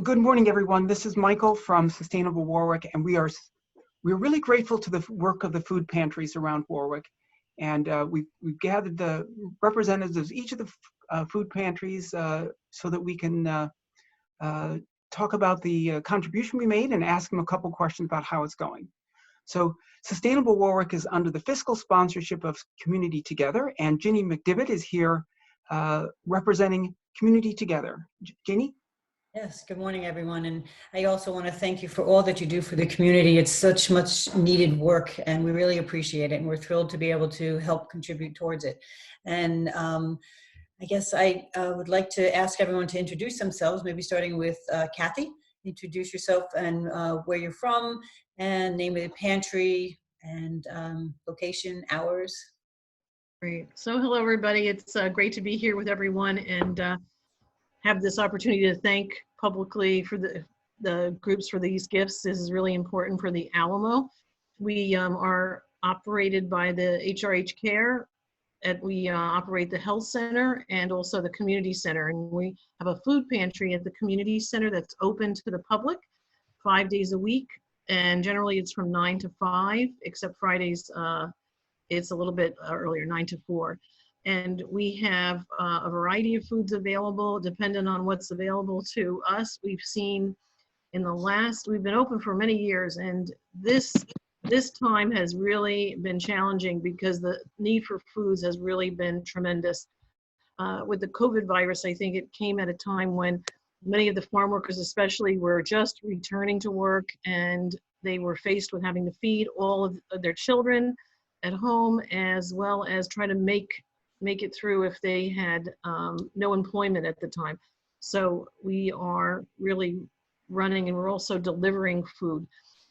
Good morning, everyone. This is Michael from Sustainable Warwick, and we're really grateful to the work of the food pantries around Warwick. And we've gathered the representatives of each of the food pantries so that we can talk about the contribution we made and ask them a couple questions about how it's going. So Sustainable Warwick is under the fiscal sponsorship of Community Together, and Ginny McDivitt is here representing Community Together. Ginny? Yes, good morning, everyone. And I also want to thank you for all that you do for the community. It's such much needed work, and we really appreciate it. And we're thrilled to be able to help contribute towards it. And I guess I would like to ask everyone to introduce themselves, maybe starting with Kathy. Introduce yourself and where you're from, and name of the pantry, and location, hours. Great. So hello, everybody. It's great to be here with everyone and have this opportunity to thank publicly for the groups for these gifts. This is really important for the Alamo. We are operated by the HRH Care, and we operate the health center and also the community center. And we have a food pantry at the community center that's open to the public 5 days a week. And generally it's from 9 to 5, except Fridays it's a little bit earlier, 9 to 4. And we have a variety of foods available, depending on what's available to us. We've seen we've been open for many years, and this time has really been challenging because the need for foods has really been tremendous. With the COVID virus, I think it came at a time when many of the farm workers especially were just returning to work, and they were faced with having to feed all of their children at home, as well as try to make it through if they had no employment at the time. So we are really running, and we're also delivering food.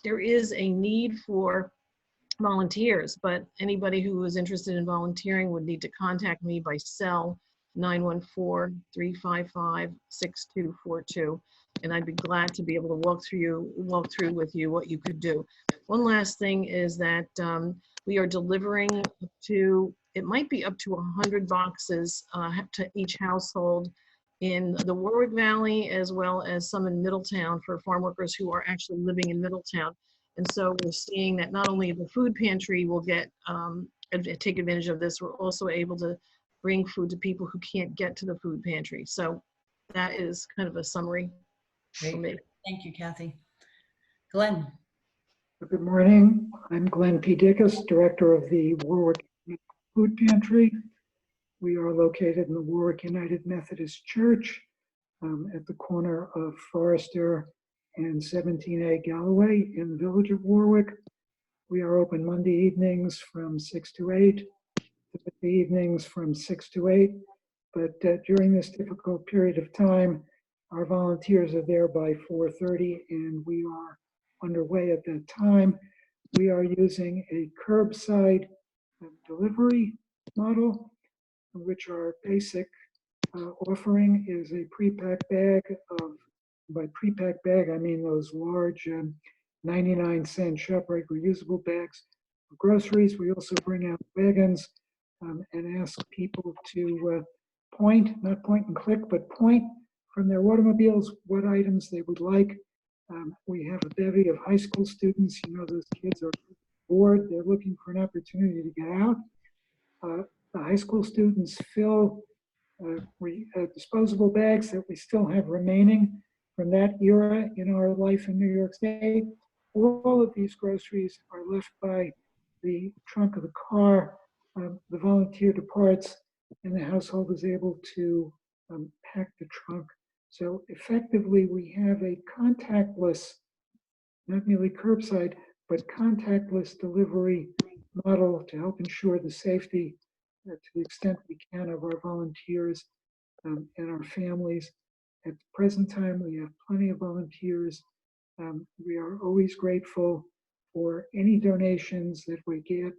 There is a need for volunteers, but anybody who is interested in volunteering would need to contact me by cell 914-355-6242. And I'd be glad to be able to walk through with you what you could do. One last thing is that we are delivering it might be up to 100 boxes to each household in the Warwick Valley, as well as some in Middletown for farm workers who are actually living in Middletown. And so we're seeing that not only the food pantry will take advantage of this, we're also able to bring food to people who can't get to the food pantry. So that is kind of a summary for me. Thank you, Kathy. Glenn. Good morning. I'm Glenn P. Dickus, Director of the Warwick Food Pantry. We are located in the Warwick United Methodist Church at the corner of Forrester and 17A Galloway in the village of Warwick. We are open Monday evenings from 6 to 8, Thursday evenings from 6 to 8. But during this difficult period of time, our volunteers are there by 4:30, and we are underway at that time. We are using a curbside delivery model, which our basic offering is a pre-packed bag of, by pre-packed bag, I mean those large 99-cent ShopRite reusable bags of groceries. We also bring out wagons and ask people to not point and click, but point from their automobiles what items they would like. We have a bevy of high school students. You know, those kids are bored. They're looking for an opportunity to get out. The high school students fill disposable bags that we still have remaining from that era in our life in New York State. All of these groceries are left by the trunk of the car. The volunteer departs, and the household is able to pack the trunk. So effectively, we have a contactless, not merely curbside, but contactless delivery model to help ensure the safety to the extent we can of our volunteers and our families. At the present time, we have plenty of volunteers. We are always grateful for any donations that we get,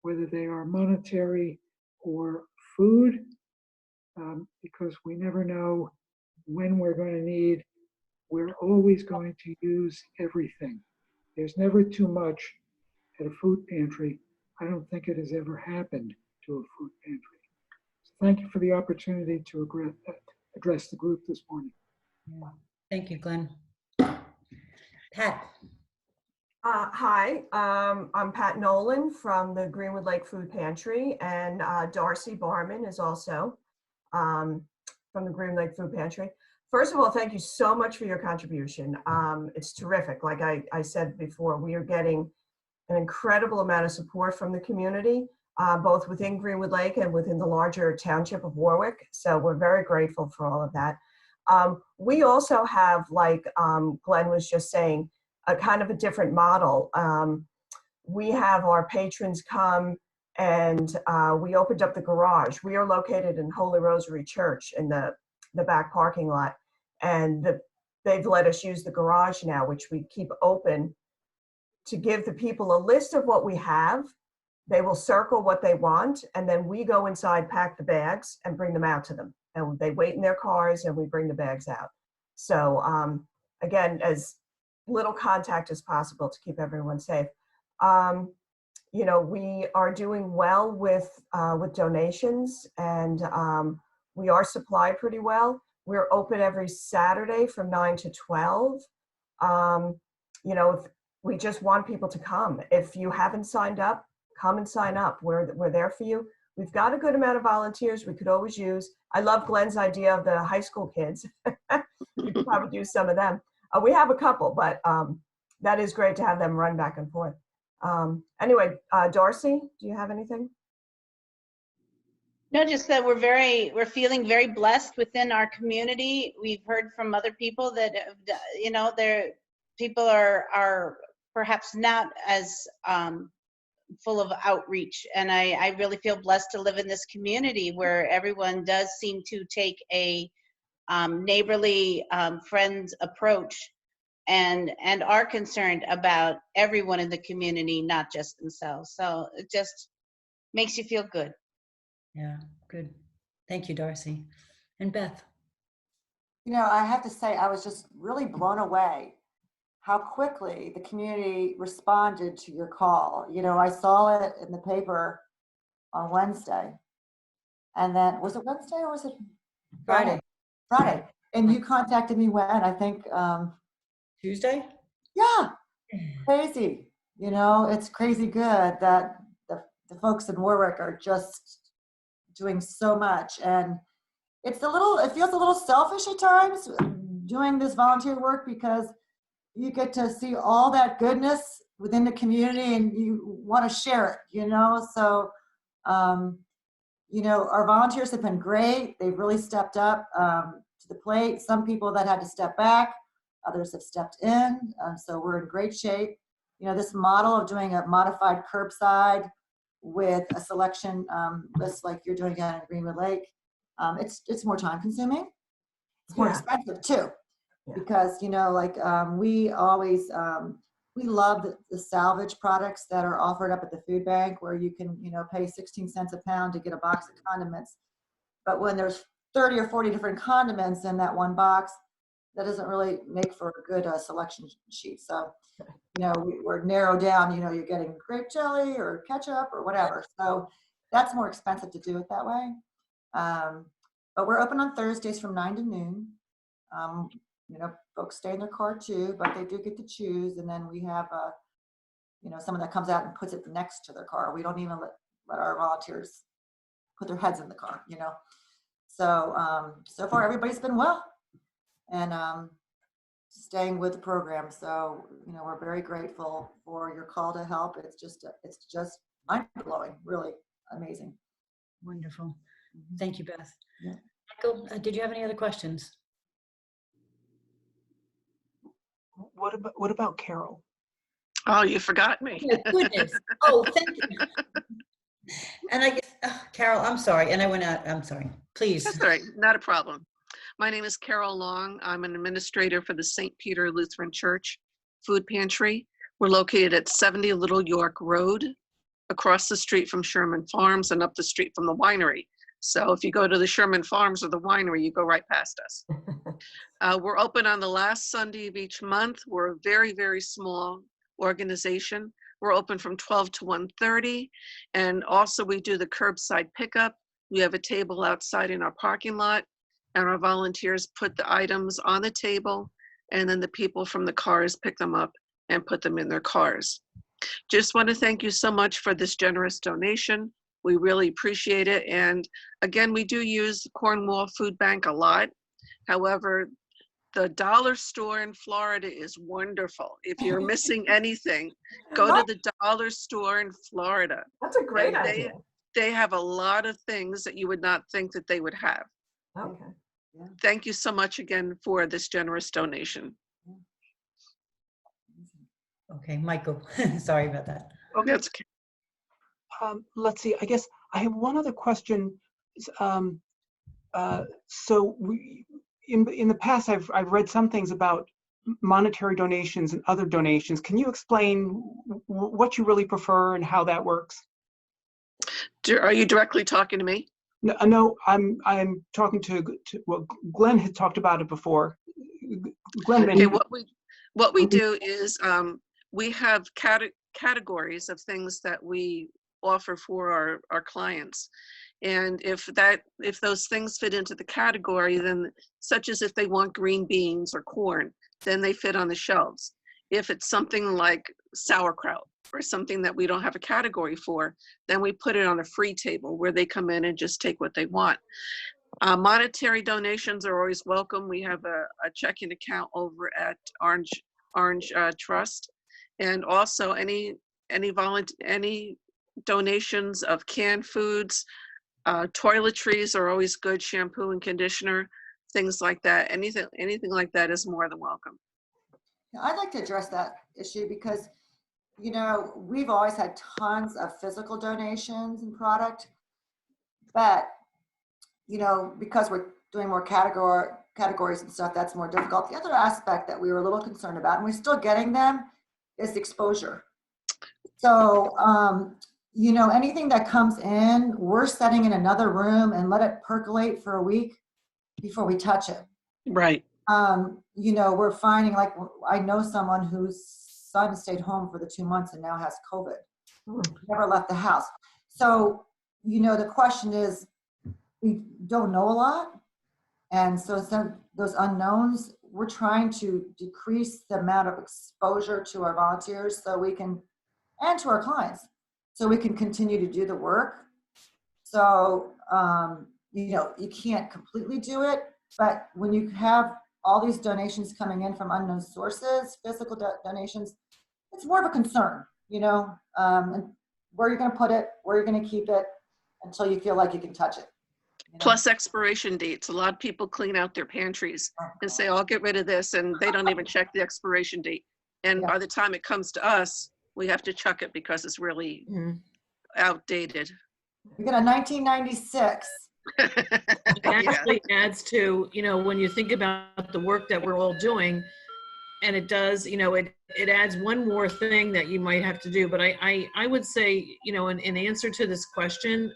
whether they are monetary or food, because we never know when we're going to need. We're always going to use everything. There's never too much at a food pantry. I don't think it has ever happened to a food pantry. So thank you for the opportunity to address the group this morning. Yeah. Thank you, Glenn. Pat. Hi, I'm Pat Nolan from the Greenwood Lake Food Pantry, and Darcy Barman is also from the Greenwood Lake Food Pantry. First of all, thank you so much for your contribution. It's terrific. Like I said before, we are getting an incredible amount of support from the community, both within Greenwood Lake and within the larger township of Warwick. So we're very grateful for all of that. We also have, like Glenn was just saying, a kind of a different model. We have our patrons come and we opened up the garage. We are located in Holy Rosary Church in the back parking lot. And they've let us use the garage now, which we keep open to give the people a list of what we have. They will circle what they want, and then we go inside, pack the bags, and bring them out to them. And they wait in their cars, and we bring the bags out. So again, as little contact as possible to keep everyone safe. You know, we are doing well with donations, and we are supplied pretty well. We're open every Saturday from 9 to 12. You know, if we just want people to come. If you haven't signed up, come and sign up. We're there for you. We've got a good amount of volunteers we could always use. I love Glenn's idea of the high school kids. We could probably do some of them. We have a couple, but that is great to have them run back and forth. Anyway, Darcy, do you have anything? No, just that we're feeling very blessed within our community. We've heard from other people that, you know, people are perhaps not as full of outreach. And I really feel blessed to live in this community where everyone does seem to take a neighborly friends approach and are concerned about everyone in the community, not just themselves. So it just makes you feel good. Yeah, good. Thank you, Darcy. And Beth. You know, I have to say, I was just really blown away how quickly the community responded to your call. You know, I saw it in the paper on Wednesday. And then, was it Wednesday or was it Friday. Friday. And you contacted me when? I think Tuesday? Yeah, crazy. You know, it's crazy good that the folks in Warwick are just doing so much. And it feels a little selfish at times doing this volunteer work, because you get to see all that goodness within the community and you want to share it, you know? So, you know, our volunteers have been great. They've really stepped up to the plate. Some people that had to step back, others have stepped in. So we're in great shape. You know, this model of doing a modified curbside with a selection list like you're doing down in Greenwood Lake, it's more time consuming. It's more expensive too, because, you know, like we always, we love the salvage products that are offered up at the food bank, where you can, you know, pay 16 cents a pound to get a box of condiments. But when there's 30 or 40 different condiments in that one box, that doesn't really make for a good selection sheet. So, you know, we're narrowed down, you know, you're getting grape jelly or ketchup or whatever. So that's more expensive to do it that way. But we're open on Thursdays from 9 to noon. You know, folks stay in their car too, but they do get to choose. And then we have, you know, someone that comes out and puts it next to their car. We don't even let our volunteers put their heads in the car, you know. So, so far everybody's been well and staying with the program. So, you know, we're very grateful for your call to help. It's just mind-blowing, really amazing. Wonderful. Thank you, Beth. Yeah. Michael, did you have any other questions? What about Carol? Oh, you forgot me. Oh, goodness. Oh, thank you. And I guess, Carol, I'm sorry. And I went out. I'm sorry. Please. That's all right. Not a problem. My name is Carol Long. I'm an administrator for the St. Peter Lutheran Church Food Pantry. We're located at 70 Little York Road, across the street from Sherman Farms and up the street from the winery. So if you go to the Sherman Farms or the winery, you go right past us. We're open on the last Sunday of each month. We're a very, very small organization. We're open from 12 to 1:30. And also we do the curbside pickup. We have a table outside in our parking lot, and our volunteers put the items on the table and then the people from the cars pick them up and put them in their cars. Just want to thank you so much for this generous donation. We really appreciate it. And again, we do use Cornwall Food Bank a lot. However, the dollar store in Florida is wonderful. If you're missing anything, go to the dollar store in Florida. That's a great And idea. they have a lot of things that you would not think that they would have. Okay. Thank you so much again for this generous donation. Okay, Michael, sorry about that. Okay. That's okay. Let's see, I guess I have one other question. So in the past, I've read some things about monetary donations and other donations. Can you explain what you really prefer and how that works? Are you directly talking to me? No, I'm talking to well, Glenn had talked about it before. Glenn, Okay, what we do is we have categories of things that we offer for our clients. And if those things fit into the category, then such as if they want green beans or corn, then they fit on the shelves. If it's something like sauerkraut or something that we don't have a category for, then we put it on a free table where they come in and just take what they want. Monetary donations are always welcome. We have a checking account over at Orange Trust, and also any donations of canned foods, toiletries are always good, shampoo and conditioner, things like that. Anything like that is more than welcome. I'd like to address that issue because, you know, we've always had tons of physical donations and product, but, you know, because we're doing more categories and stuff, that's more difficult. The other aspect that we were a little concerned about, and we're still getting them, is exposure. So, you know, anything that comes in, we're setting in another room and let it percolate for a week before we touch it. Right. You know, we're finding, like, I know someone whose son stayed home for the 2 months and now has COVID. Never left the house. So, you know, the question is, we don't know a lot. And so those unknowns, we're trying to decrease the amount of exposure to our volunteers so we can, and to our clients, so we can continue to do the work. So, you know, you can't completely do it, but when you have all these donations coming in from unknown sources, physical donations, it's more of a concern, you know, and where you're going to put it, where you're going to keep it until you feel like you can touch it. You know? Plus expiration dates. A lot of people clean out their pantries and say, I'll get rid of this, and they don't even check the expiration date. And by the time it comes to us, we have to chuck it because it's really outdated. We got a 1996. It actually adds to, you know, when you think about the work that we're all doing, and it does, you know, it adds one more thing that you might have to do. But I would say, you know, in answer to this question,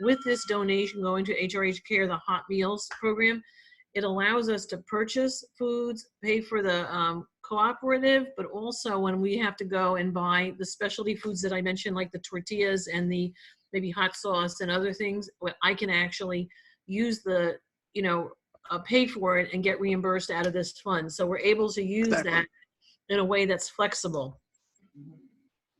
with this donation going to HRH Care, the Hot Meals program, it allows us to purchase foods, pay for the cooperative, but also when we have to go and buy the specialty foods that I mentioned, like the tortillas and the maybe hot sauce and other things, I can actually use the, you know, pay for it and get reimbursed out of this fund. So we're able to use that in a way that's flexible.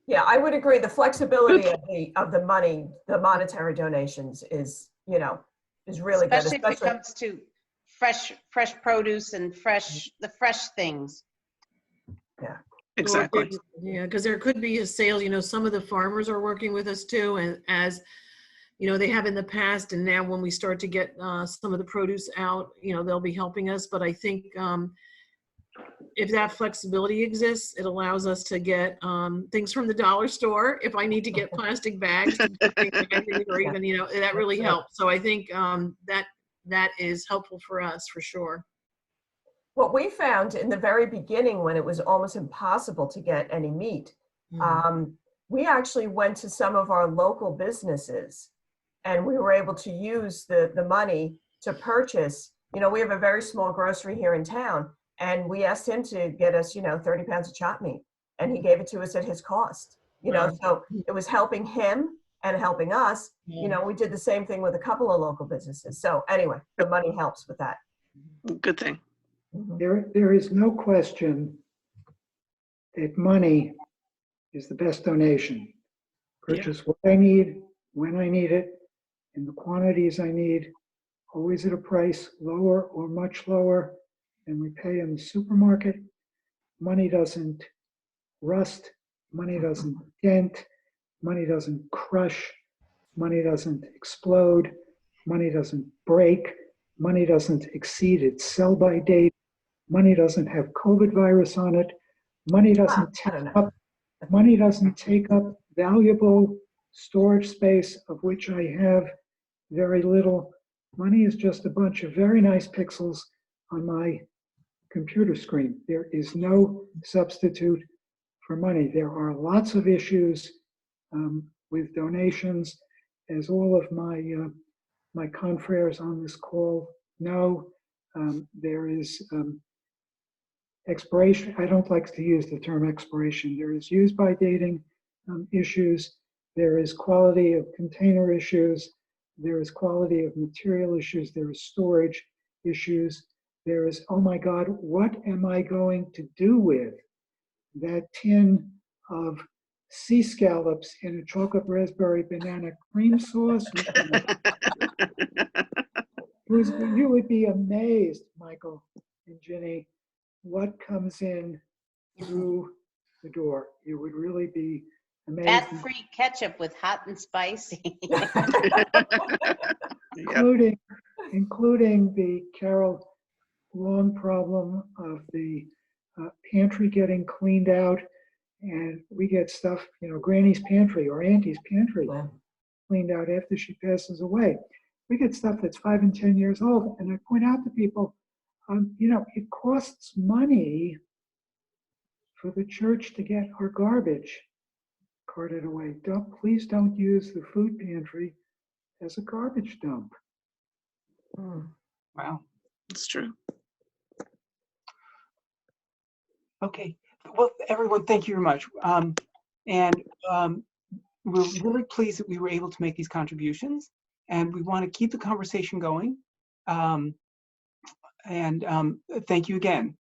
Yeah, I would agree. The flexibility of the money, the monetary donations is, you know, is really good. Especially if it comes to fresh produce and the fresh things. Yeah. Exactly. Yeah, because there could be a sale, you know, some of the farmers are working with us too, and as you know, they have in the past, and now when we start to get some of the produce out, you know, they'll be helping us. But I think if that flexibility exists, it allows us to get things from the dollar store. If I need to get plastic bags, or even, you know, that really helps. So I think that is helpful for us for sure. What we found in the very beginning, when it was almost impossible to get any meat, we actually went to some of our local businesses, and we were able to use the money to purchase. You know, we have a very small grocery here in town, and we asked him to get us, you know, 30 pounds of chopped meat, and he gave it to us at his cost. You know, so it was helping him and helping us. You know, we did the same thing with a couple of local businesses. So anyway, the money helps with that. Good thing. Mm-hmm. There is no question that money is the best donation. Purchase what I need, when I need it, in the quantities I need, always at a price lower or much lower than we pay in the supermarket. Money doesn't rust, money doesn't dent, money doesn't crush, money doesn't explode, money doesn't break, money doesn't exceed its sell-by date, money doesn't have COVID virus on it, money doesn't take up valuable storage space of which I have very little. Money is just a bunch of very nice pixels on my computer screen. There is no substitute for money. There are lots of issues with donations, as all of my confreres on this call know. There is expiration. I don't like to use the term expiration. There is use-by dating issues. There is quality of container issues. There is quality of material issues. There is storage issues. There is, oh my God, what am I going to do with that tin of sea scallops in a chocolate raspberry banana cream sauce? You would be amazed, Michael and Ginny, what comes in through the door. You would really be amazed. Fat-free ketchup with hot and spicy. Including the Carol Long problem of the pantry getting cleaned out, and we get stuff, Granny's pantry or Auntie's pantry cleaned out after she passes away. We get stuff that's 5 and 10 years old, and I point out to people, it costs money for the church to get our garbage carted away. Please don't use the food pantry as a garbage dump. Wow. It's true. Okay. Well, everyone, thank you very much. We're really pleased that we were able to make these contributions, and we want to keep the conversation going. Thank you again.